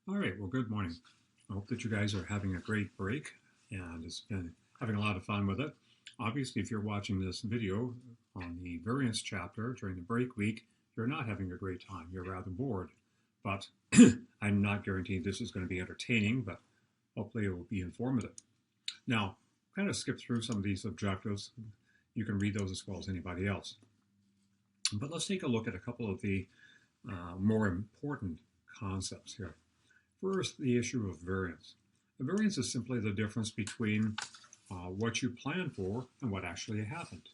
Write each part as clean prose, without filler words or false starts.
All right, well, good morning. I hope that you guys are having a great break and it's been having a lot of fun with it. Obviously, if you're watching this video on the variance chapter during the break week, you're not having a great time. You're rather bored. But I'm not guaranteeing this is going to be entertaining, but hopefully it will be informative. Now, kind of skip through some of these objectives. You can read those as well as anybody else. But let's take a look at a couple of the more important concepts here. First, the issue of variance. The variance is simply the difference between what you planned for and what actually happened.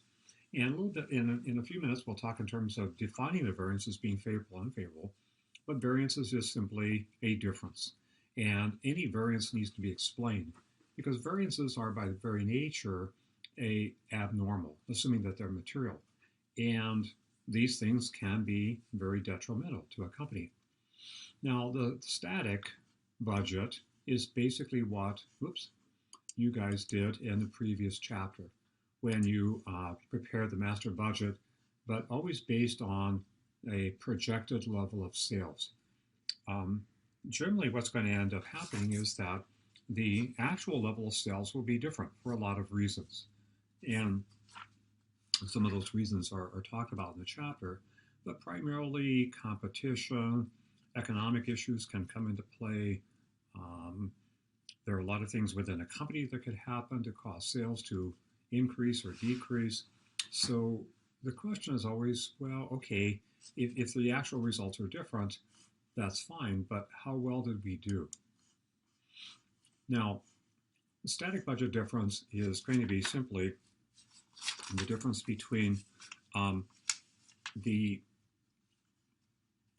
And a little bit in a few minutes, we'll talk in terms of defining the variance as being favorable and unfavorable. But variance is just simply a difference. And any variance needs to be explained because variances are by very nature abnormal, assuming that they're material. And these things can be very detrimental to a company. Now, the static budget is basically what, you guys did in the previous chapter when you prepared the master budget, but always based on a projected level of sales. Generally, what's going to end up happening is that the actual level of sales will be different for a lot of reasons. And some of those reasons are talked about in the chapter, but primarily competition, economic issues can come into play. There are a lot of things within a company that could happen to cause sales to increase or decrease. So the question is always, well, okay, if the actual results are different, that's fine, but how well did we do? Now, the static budget difference is going to be simply the difference between the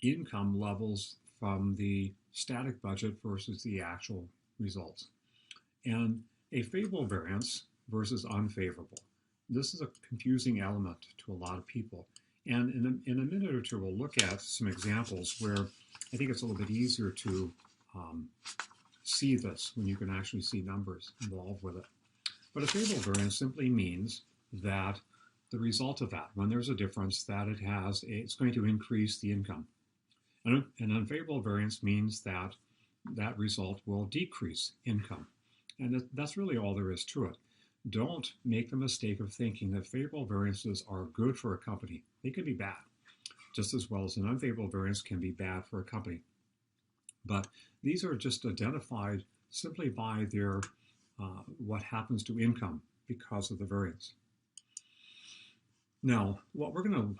income levels from the static budget versus the actual results. And a favorable variance versus unfavorable. This is a confusing element to a lot of people. And in a minute or two, we'll look at some examples where I think it's a little bit easier to see this when you can actually see numbers involved with it. But a favorable variance simply means that the result of that, when there's a difference, that it's going to increase the income. An unfavorable variance means that that result will decrease income. And that's really all there is to it. Don't make the mistake of thinking that favorable variances are good for a company. They can be bad, just as well as an unfavorable variance can be bad for a company. But these are just identified simply by their what happens to income because of the variance. Now, what we're going to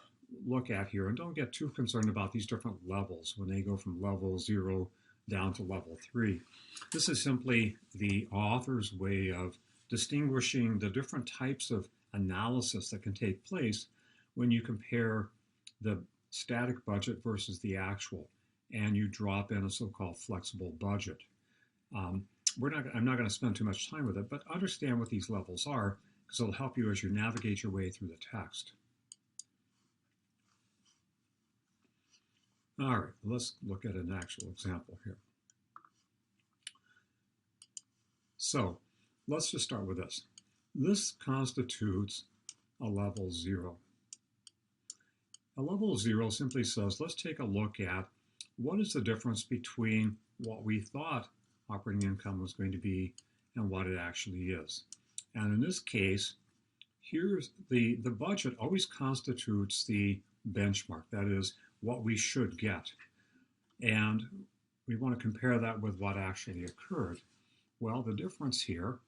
look at here, and don't get too concerned about these different levels when they go from level 0 down to level 3. This is simply the author's way of distinguishing the different types of analysis that can take place when you compare the static budget versus the actual, and you drop in a so-called flexible budget. I'm not going to spend too much time with it, but understand what these levels are because it'll help you as you navigate your way through the text. All right, let's look at an actual example here. So let's just start with this. This constitutes a level 0. A level 0 simply says, let's take a look at what is the difference between what we thought operating income was going to be and what it actually is. And in this case, here's the budget always constitutes the benchmark. That is what we should get. And we want to compare that with what actually occurred. Well, the difference here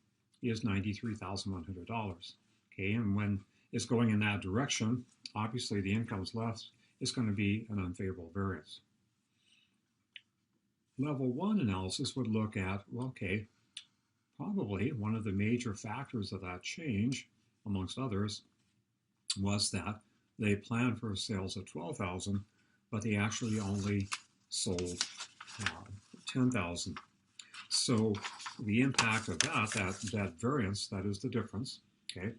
is $93,100. Okay, and when it's going in that direction, obviously the income's less is going to be an unfavorable variance. Level 1 analysis would look at, well, okay, probably one of the major factors of that change, amongst others, was that they planned for sales of 12,000, but they actually only sold 10,000. So the impact of that variance, that is the difference, okay,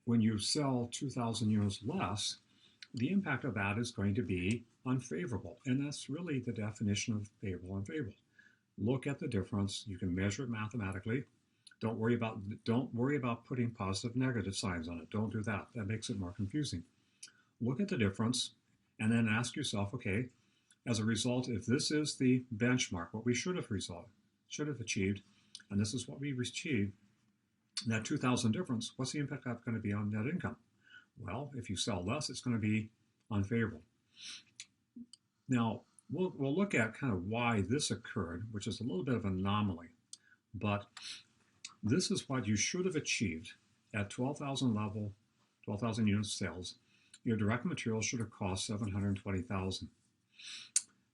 when you sell 2,000 units less, the impact of that is going to be unfavorable. And that's really the definition of favorable and unfavorable. Look at the difference. You can measure it mathematically. Don't worry about putting positive, negative signs on it. Don't do that. That makes it more confusing. Look at the difference and then ask yourself, okay, as a result, if this is the benchmark, what we should have achieved, and this is what we achieved, that 2,000 difference, what's the impact that's going to be on net income? Well, if you sell less, it's going to be unfavorable. Now, we'll look at kind of why this occurred, which is a little bit of an anomaly, but this is what you should have achieved at 12,000 level, 12,000 units sales. Your direct materials should have cost 720,000.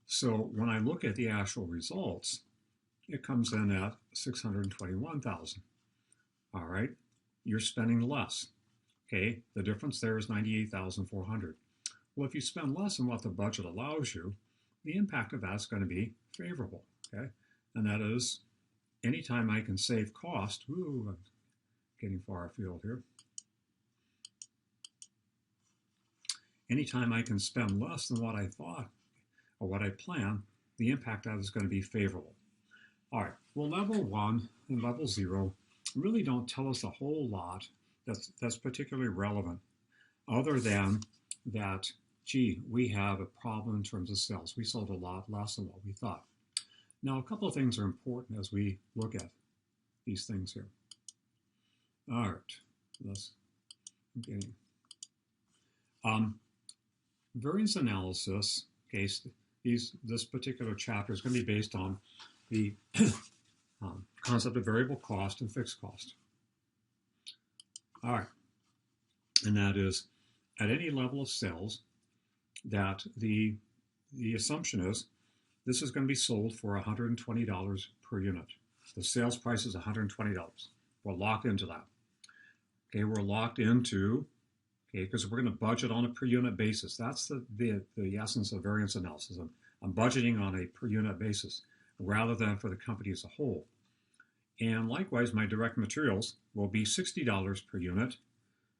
So when I look at the actual results, it comes in at 621,000. All right, you're spending less. Okay, the difference there is 98,400. Well, if you spend less than what the budget allows you, the impact of that is going to be favorable. Okay, and that is anytime I can save cost. Ooh, I'm getting far afield here. Anytime I can spend less than what I thought or what I planned, the impact of that is going to be favorable. All right, well, level 1 and level 0 really don't tell us a whole lot that's particularly relevant, other than that, gee, we have a problem in terms of sales. We sold a lot less than what we thought. Now, a couple of things are important as we look at these things here. All right, variance analysis, case, this particular chapter is going to be based on the concept of variable cost and fixed cost. All right, and that is at any level of sales that the assumption is this is going to be sold for $120 per unit. The sales price is $120. We're locked into that. Okay, we're locked into, okay, because we're going to budget on a per unit basis. That's the essence of variance analysis. I'm budgeting on a per unit basis rather than for the company as a whole. And likewise, my direct materials will be $60 per unit.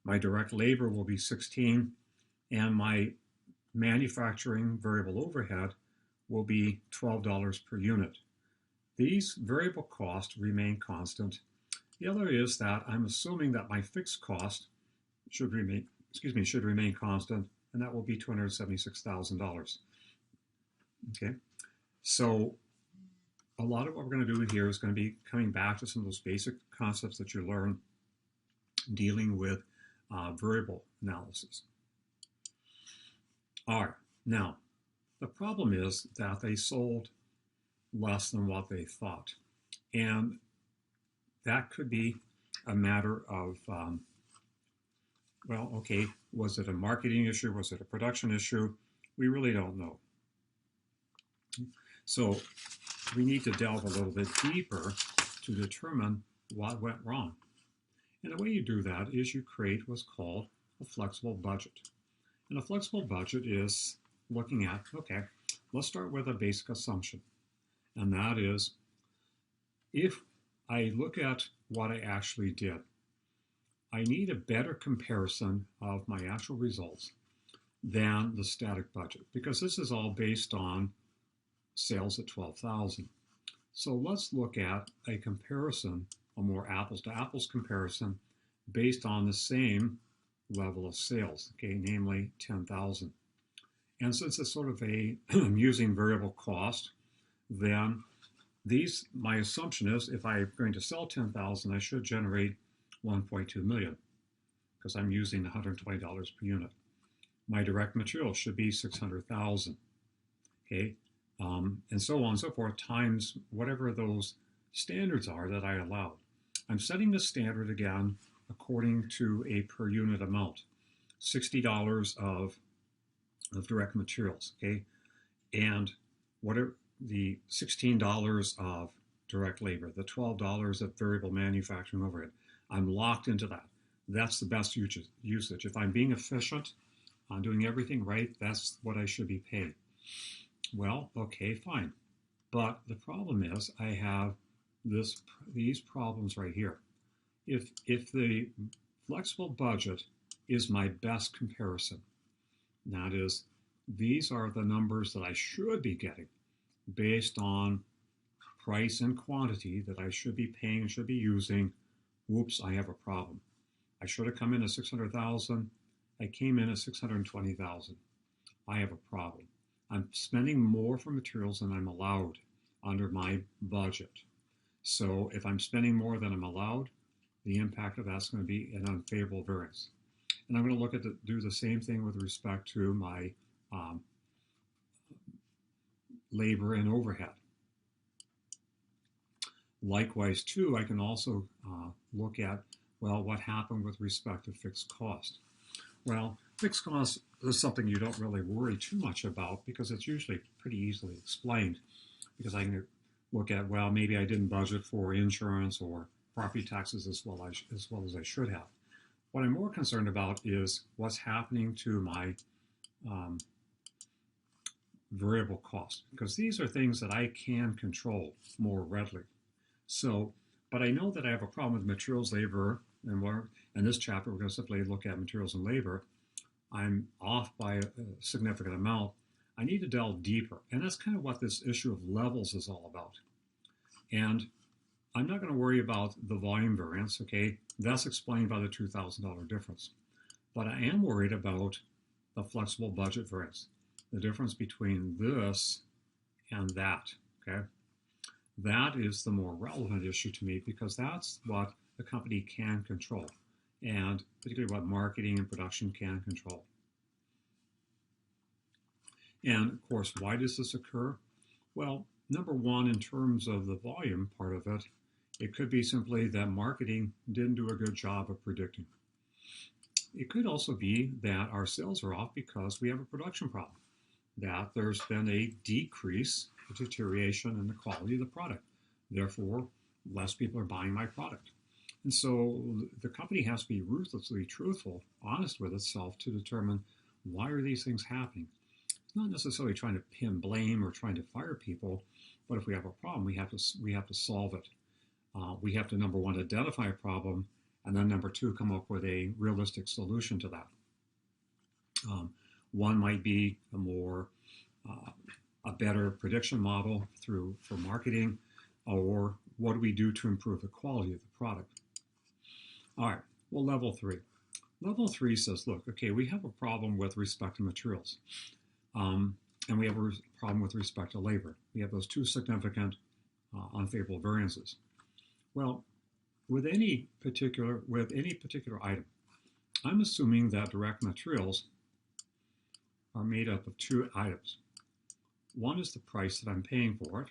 My direct labor will be $16, and my manufacturing variable overhead will be $12 per unit. These variable costs remain constant. The other is that I'm assuming that my fixed cost should remain constant, and that will be $276,000. Okay, so a lot of what we're going to do here is going to be coming back to some of those basic concepts that you learn dealing with variable analysis. All right, now the problem is that they sold less than what they thought, and that could be a matter of well, okay, was it a marketing issue? Was it a production issue? We really don't know. So we need to delve a little bit deeper to determine what went wrong. And the way you do that is you create what's called a flexible budget. And a flexible budget is looking at, okay, let's start with a basic assumption. And that is, if I look at what I actually did, I need a better comparison of my actual results than the static budget, because this is all based on sales at 12,000. So let's look at a comparison, a more apples to apples comparison based on the same level of sales, okay, namely 10,000. And since it's sort of I'm using variable cost, then my assumption is if I'm going to sell 10,000, I should generate 1.2 million because I'm using $120 per unit. My direct material should be 600,000, okay, and so on and so forth, times whatever those standards are that I allowed. I'm setting the standard again according to a per unit amount, $60 of direct materials, okay, and whatever the $16 of direct labor, the $12 of variable manufacturing overhead. I'm locked into that. That's the best usage. If I'm being efficient, I'm doing everything right, that's what I should be paid. Well, okay, fine. But the problem is I have these problems right here. If the flexible budget is my best comparison, that is, these are the numbers that I should be getting based on price and quantity that I should be paying and should be using, whoops, I have a problem. I should have come in at 600,000. I came in at 620,000. I have a problem. I'm spending more for materials than I'm allowed under my budget. So if I'm spending more than I'm allowed, the impact of that's going to be an unfavorable variance. And I'm going to look at do the same thing with respect to my labor and overhead. Likewise, too, I can also look at, well, what happened with respect to fixed cost. Well, fixed cost is something you don't really worry too much about because it's usually pretty easily explained. Because I can look at, well, maybe I didn't budget for insurance or property taxes as well as I should have. What I'm more concerned about is what's happening to my variable cost, because these are things that I can control more readily. So, but I know that I have a problem with materials, labor, and in this chapter we're going to simply look at materials and labor. I'm off by a significant amount. I need to delve deeper, and that's kind of what this issue of levels is all about. And I'm not going to worry about the volume variance, okay? That's explained by the $2,000 difference. But I am worried about the flexible budget variance, the difference between this and that, okay? That is the more relevant issue to me because that's what the company can control, and particularly what marketing and production can control. And of course, why does this occur? Well, number one, in terms of the volume part of it, it could be simply that marketing didn't do a good job of predicting. It could also be that our sales are off because we have a production problem, that there's been a decrease, a deterioration in the quality of the product. Therefore, less people are buying my product. And so the company has to be ruthlessly truthful, honest with itself to determine why are these things happening. It's not necessarily trying to pin blame or trying to fire people, but if we have a problem, we have to solve it. We have to, number one, identify a problem, and then number two, come up with a realistic solution to that. One might be a better prediction model for marketing, or what do we do to improve the quality of the product? All right, well, level three. Level three says, look, okay, we have a problem with respect to materials, and we have a problem with respect to labor. We have those two significant unfavorable variances. Well, with any particular item, I'm assuming that direct materials are made up of two items. One is the price that I'm paying for it.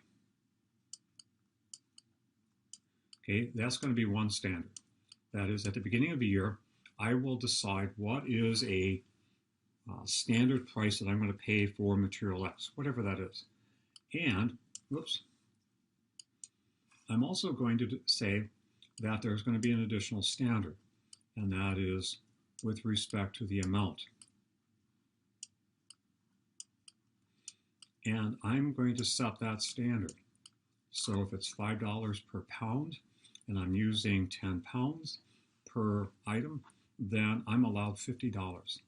Okay, that's going to be one standard. That is, at the beginning of the year, I will decide what is a standard price that I'm going to pay for material X, whatever that is. And, I'm also going to say that there's going to be an additional standard, and that is with respect to the amount. And I'm going to set that standard. So if it's $5 per pound, and I'm using 10 pounds per item, then I'm allowed $50.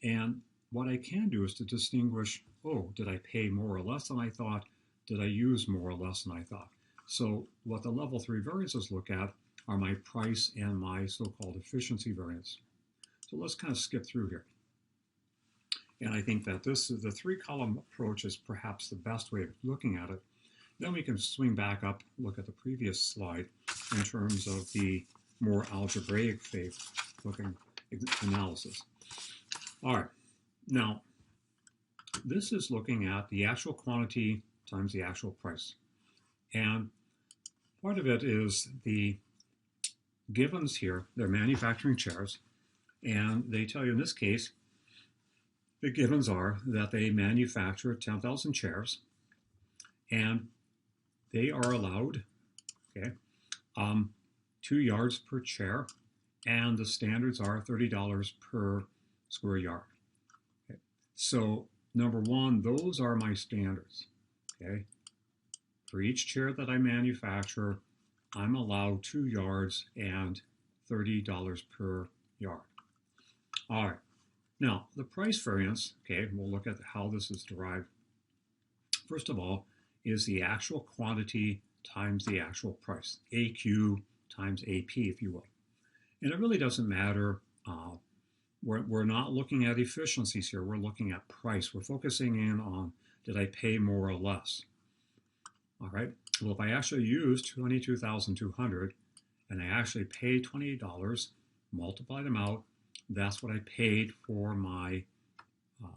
And what I can do is to distinguish, oh, did I pay more or less than I thought? Did I use more or less than I thought? So what the level three variances look at are my price and my so-called efficiency variance. So let's kind of skip through here. And I think that the three-column approach is perhaps the best way of looking at it. Then we can swing back up, look at the previous slide in terms of the more algebraic looking analysis. All right, now this is looking at the actual quantity times the actual price. And part of it is the givens here. They're manufacturing chairs, and they tell you in this case, the givens are that they manufacture 10,000 chairs, and they are allowed, 2 yards per chair, and the standards are $30 per square yard. Okay. So number one, those are my standards. Okay. For each chair that I manufacture, I'm allowed 2 yards and $30 per yard. All right. Now, the price variance, okay, we'll look at how this is derived. First of all, is the actual quantity times the actual price, AQ times AP, if you will. And it really doesn't matter. We're not looking at efficiencies here. We're looking at price. We're focusing in on Did I pay more or less? All right. Well, if I actually used 22,200 and I actually paid $28, multiply them out, that's what I paid for my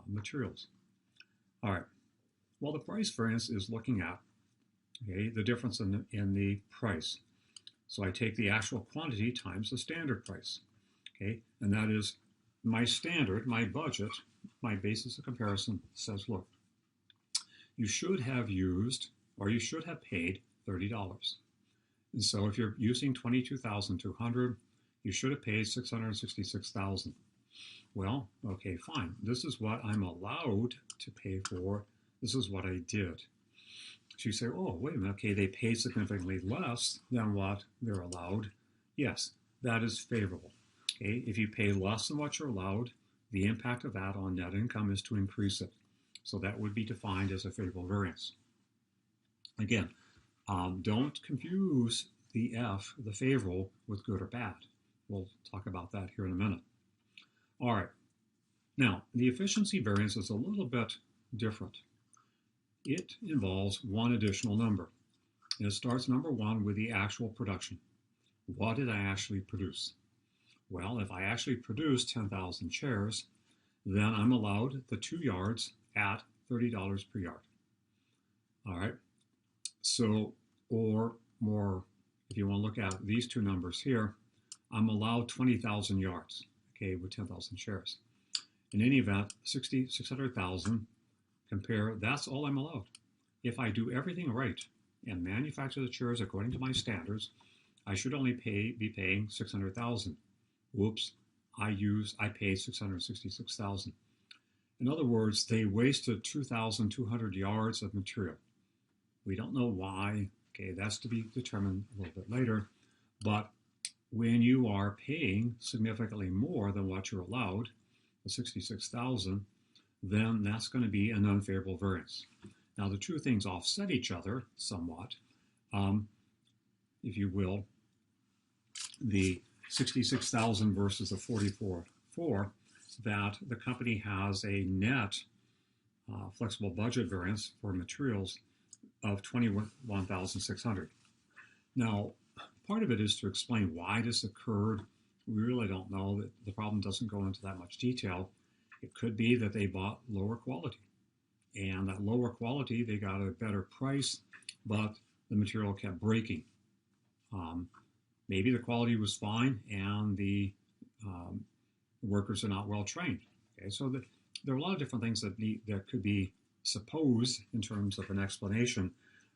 materials. All right. Well, the price variance is looking at the difference in the price. So I take the actual quantity times the standard price. And that is my standard, my budget, my basis of comparison says, look, you should have used or you should have paid $30. And so if you're using 22,200, you should have paid 666,000. Well, okay, fine. This is what I'm allowed to pay for. This is what I did. So you say, oh, wait a minute, okay, they paid significantly less than what they're allowed. Yes, that is favorable. Okay, if you pay less than what you're allowed, the impact of that on net income is to increase it. So that would be defined as a favorable variance. Again, don't confuse the F, the favorable, with good or bad. We'll talk about that here in a minute. All right. Now, the efficiency variance is a little bit different. It involves one additional number. And it starts, number one, with the actual production. What did I actually produce? Well, if I actually produced 10,000 chairs, then I'm allowed the 2 yards at $30 per yard. All right. So, or more, if you want to look at these two numbers here, I'm allowed 20,000 yards, okay, with 10,000 chairs. In any event, 600,000, compare, that's all I'm allowed. If I do everything right and manufacture the chairs according to my standards, I should only be paying 600,000. Whoops, I paid 666,000. In other words, they wasted 2,200 yards of material. We don't know why. Okay, that's to be determined a little bit later. But when you are paying significantly more than what you're allowed, the 66,000, then that's going to be an unfavorable variance. Now, the two things offset each other somewhat, if you will. The 66,000 versus the 44,400, that the company has a net flexible budget variance for materials of 21,600. Now, part of it is to explain why this occurred. We really don't know. That the problem doesn't go into that much detail. It could be that they bought lower quality, and that lower quality, they got a better price, but the material kept breaking. Maybe the quality was fine, and the workers are not well trained. Okay, so there are a lot of different things that could be supposed in terms of an explanation,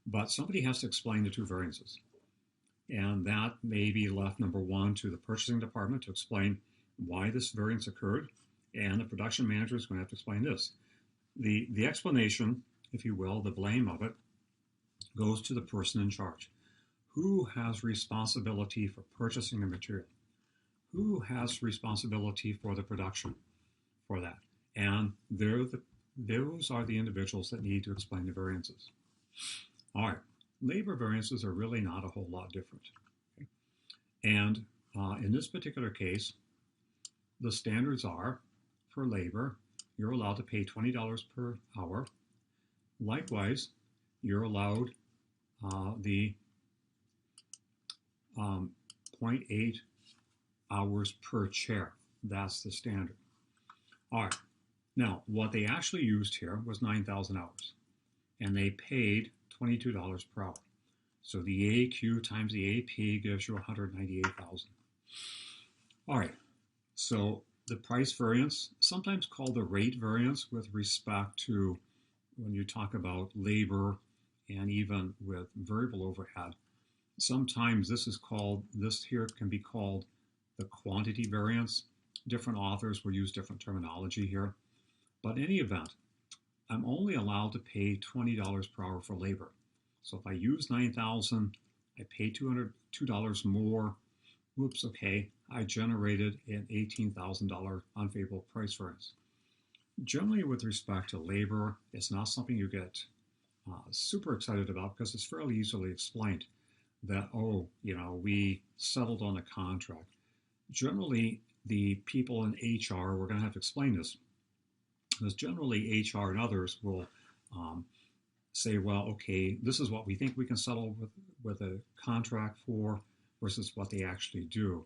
but somebody has to explain the two variances. And that may be left, number one, to the purchasing department to explain why this variance occurred, and the production manager is going to have to explain this. The explanation, if you will, the blame of it, goes to the person in charge. Who has responsibility for purchasing the material? Who has responsibility for the production for that? And those are the individuals that need to explain the variances. All right, labor variances are really not a whole lot different. Okay? And in this particular case, the standards are, for labor, you're allowed to pay $20 per hour. Likewise, you're allowed the 0.8 hours per chair. That's the standard. All right. Now, what they actually used here was 9,000 hours, and they paid $22 per hour. So the AQ times the AP gives you 198,000. All right. So the price variance, sometimes called the rate variance with respect to when you talk about labor and even with variable overhead. Sometimes this here can be called the quantity variance. Different authors will use different terminology here. But in any event, I'm only allowed to pay $20 per hour for labor. So if I use 9,000, I pay $202 more. Whoops, okay, I generated an $18,000 unfavorable price variance. Generally, with respect to labor, it's not something you get super excited about because it's fairly easily explained that, oh, we settled on a contract. Generally, the people in HR, we're going to have to explain this, because generally HR and others will say, well, okay, this is what we think we can settle with a contract for versus what they actually do.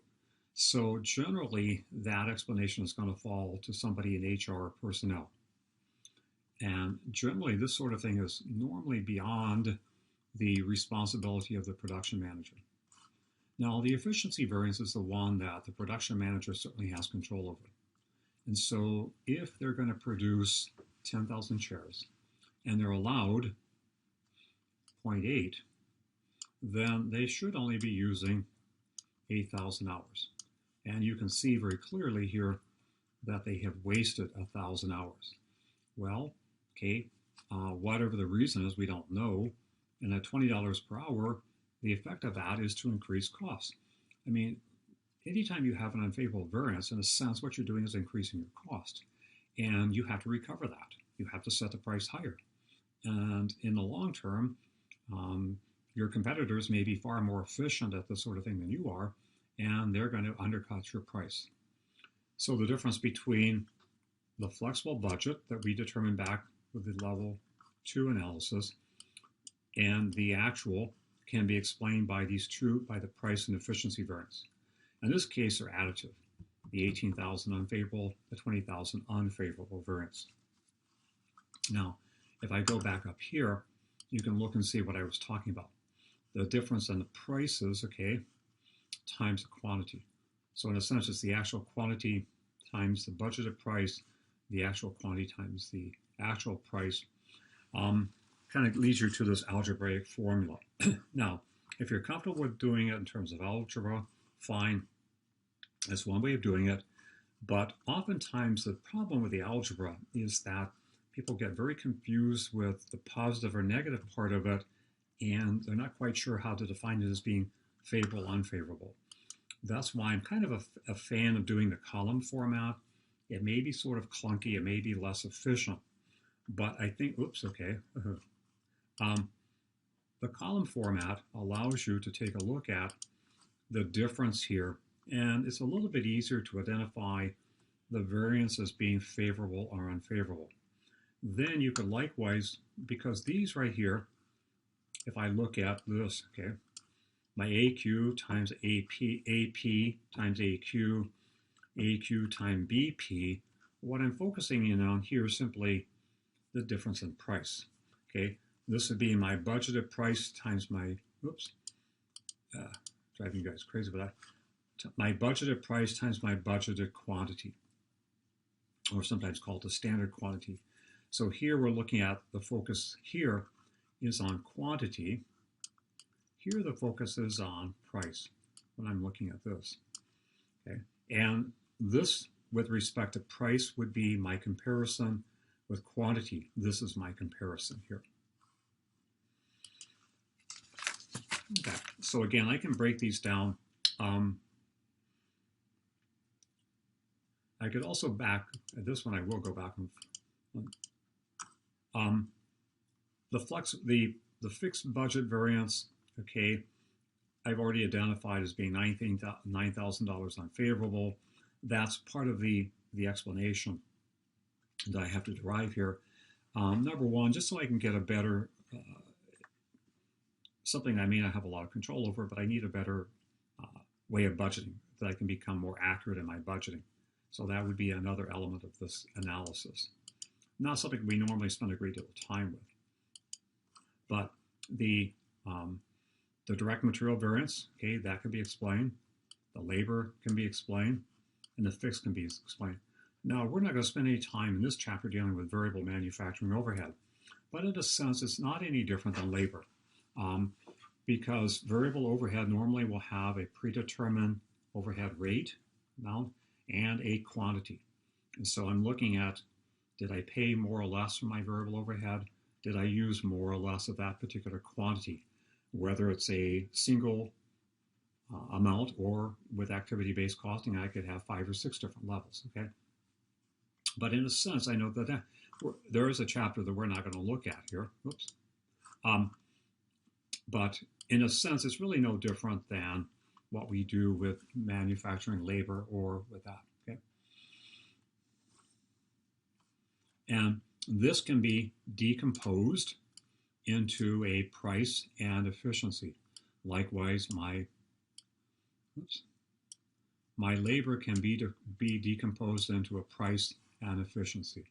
So generally, that explanation is going to fall to somebody in HR or personnel. And generally, this sort of thing is normally beyond the responsibility of the production manager. Now, the efficiency variance is the one that the production manager certainly has control over. And so if they're going to produce 10,000 chairs and they're allowed 0.8, then they should only be using 8,000 hours. And you can see very clearly here that they have wasted 1,000 hours. Well, okay, whatever the reason is, we don't know. And at $20 per hour, the effect of that is to increase costs. I mean, anytime you have an unfavorable variance, in a sense, what you're doing is increasing your cost. And you have to recover that. You have to set the price higher. And in the long term, your competitors may be far more efficient at this sort of thing than you are, and they're going to undercut your price. So the difference between the flexible budget that we determined back with the level 2 analysis and the actual can be explained by these two, by the price and efficiency variance. In this case, they're additive. The 18,000 unfavorable, the 20,000 unfavorable variance. Now, if I go back up here, you can look and see what I was talking about. The difference in the prices, okay, times the quantity. So in a sense, it's the actual quantity times the budgeted price, the actual quantity times the actual price. Kind of leads you to this algebraic formula. Now, if you're comfortable with doing it in terms of algebra, fine. That's one way of doing it. But oftentimes the problem with the algebra is that people get very confused with the positive or negative part of it, and they're not quite sure how to define it as being favorable, unfavorable. That's why I'm kind of a fan of doing the column format. It may be sort of clunky, it may be less efficient, but I think, the column format allows you to take a look at the difference here, and it's a little bit easier to identify the variance as being favorable or unfavorable. Then you could likewise, because these right here, if I look at this, okay, my AQ times AP times AQ times BP, what I'm focusing in on here is simply the difference in price, okay? This would be my budgeted price times my, driving you guys crazy with that. My budgeted price times my budgeted quantity, or sometimes called the standard quantity. So here we're looking at the focus here is on quantity. Here the focus is on price when I'm looking at this. Okay, and this with respect to price would be my comparison with quantity. This is my comparison here. Okay, so again, I can break these down. I could also back, this one I will go back and the fixed budget variance, okay, I've already identified as being $9,000 unfavorable. That's part of the explanation that I have to derive here. Number one, just so I can get a better, something I may not have a lot of control over, but I need a better way of budgeting, that I can become more accurate in my budgeting. So that would be another element of this analysis. Not something we normally spend a great deal of time with. But the direct material variance, okay, that can be explained. The labor can be explained, and the fixed can be explained. Now, we're not going to spend any time in this chapter dealing with variable manufacturing overhead, but in a sense, it's not any different than labor, because variable overhead normally will have a predetermined overhead rate amount and a quantity. And so I'm looking at, did I pay more or less for my variable overhead? Did I use more or less of that particular quantity? Whether it's a single amount or with activity-based costing, I could have 5 or 6 different levels, okay? But in a sense, I know that there is a chapter that we're not going to look at here. Oops. But in a sense, it's really no different than what we do with manufacturing labor or with that, okay? And This can be decomposed into a price and efficiency. Likewise, my labor can be decomposed into a price and efficiency.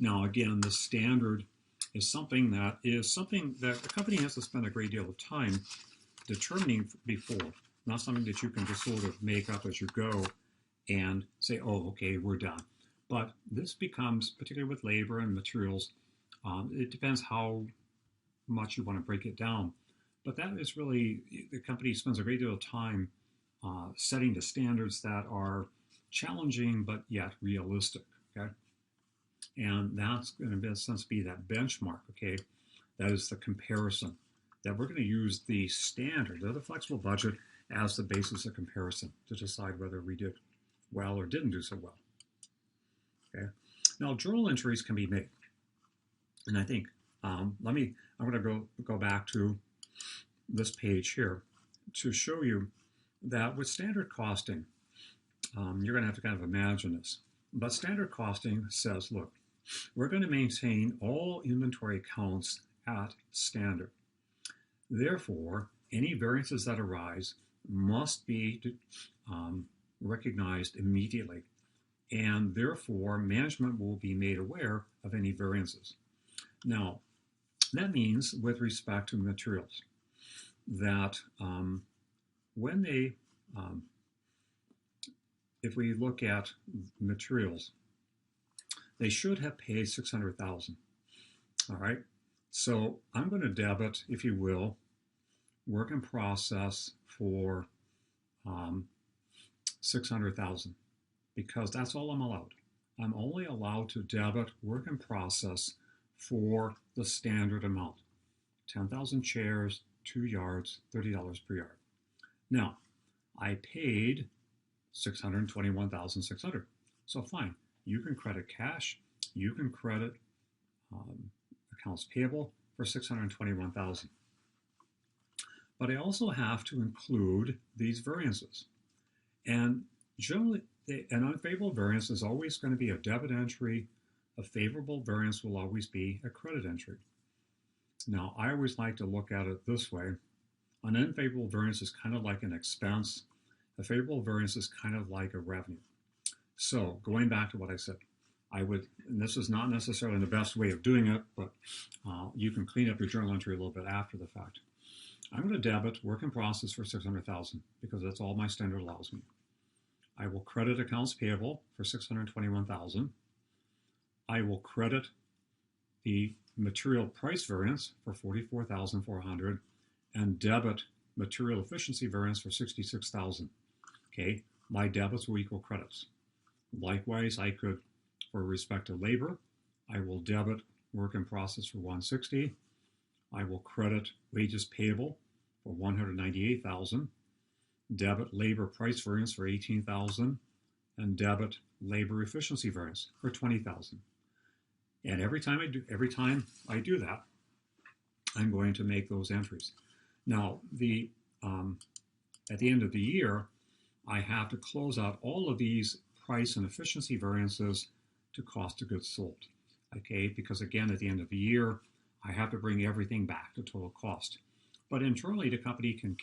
Now, again, the standard is something that the company has to spend a great deal of time determining before, not something that you can just sort of make up as you go and say, oh, okay, we're done. But this becomes, particularly with labor and materials, it depends how much you want to break it down. But that is really, the company spends a great deal of time setting the standards that are challenging but yet realistic, okay? And that's going to, in a sense, be that benchmark, okay? That is the comparison. That we're going to use the standard, the flexible budget, as the basis of comparison to decide whether we did well or didn't do so well. Okay. Now, journal entries can be made, and I think I'm going to go back to this page here to show you that with standard costing, you're going to have to kind of imagine this. But standard costing says, look, we're going to maintain all inventory accounts at standard. Therefore, any variances that arise must be recognized immediately, and therefore management will be made aware of any variances. Now, that means with respect to materials that when they, if we look at materials, they should have paid $600,000. All right. So I'm going to debit, if you will, work in process for $600,000 because that's all I'm allowed. I'm only allowed to debit work in process for the standard amount, 10,000 chairs, 2 yards, $30 per yard. Now, I paid $621,600. So fine, you can credit cash, you can credit accounts payable for $621,000. But I also have to include these variances. And generally, an unfavorable variance is always going to be a debit entry. A favorable variance will always be a credit entry. Now, I always like to look at it this way. An unfavorable variance is kind of like an expense. A favorable variance is kind of like a revenue. So going back to what I said, I would, and this is not necessarily the best way of doing it, but you can clean up your journal entry a little bit after the fact. I'm going to debit work in process for $600,000 because that's all my standard allows me. I will credit accounts payable for $621,000. I will credit the material price variance for $44,400 and debit material efficiency variance for $66,000. Okay, my debits will equal credits. Likewise, I could, for respect to labor, I will debit work in process for $160,000. I will credit wages payable for $198,000, debit labor price variance for $18,000, and debit labor efficiency variance for $20,000. And every time I do that, I'm going to make those entries. Now, at the end of the year, I have to close out all of these price and efficiency variances to cost of goods sold. Okay, because again, at the end of the year, I have to bring everything back to total cost. But internally, the company can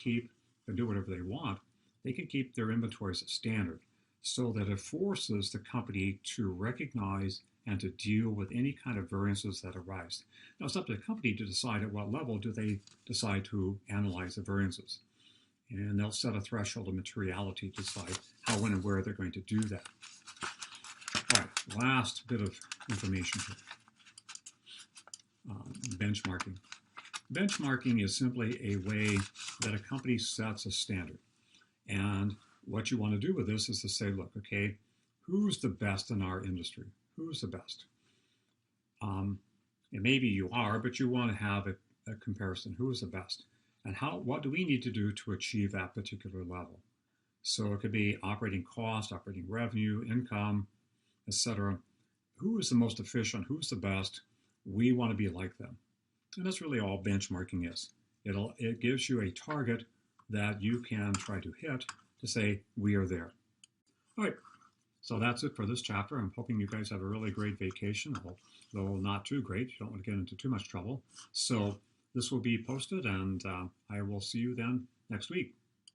do whatever they want. They can keep their inventories at standard so that it forces the company to recognize and to deal with any kind of variances that arise. Now, it's up to the company to decide at what level do they decide to analyze the variances. And they'll set a threshold of materiality to decide how, when, and where they're going to do that. All right, last bit of information here. Benchmarking. Benchmarking is simply a way that a company sets a standard. And what you want to do with this is to say, look, okay, who's the best in our industry? Who's the best? And maybe you are, but you want to have a comparison. Who is the best? And what do we need to do to achieve that particular level? So it could be operating cost, operating revenue, income, etc. Who is the most efficient? Who's the best? We want to be like them. And that's really all benchmarking is. It gives you a target that you can try to hit to say we are there. All right, so that's it for this chapter. I'm hoping you guys have a really great vacation, though not too great. You don't want to get into too much trouble. So this will be posted, and I will see you then next week.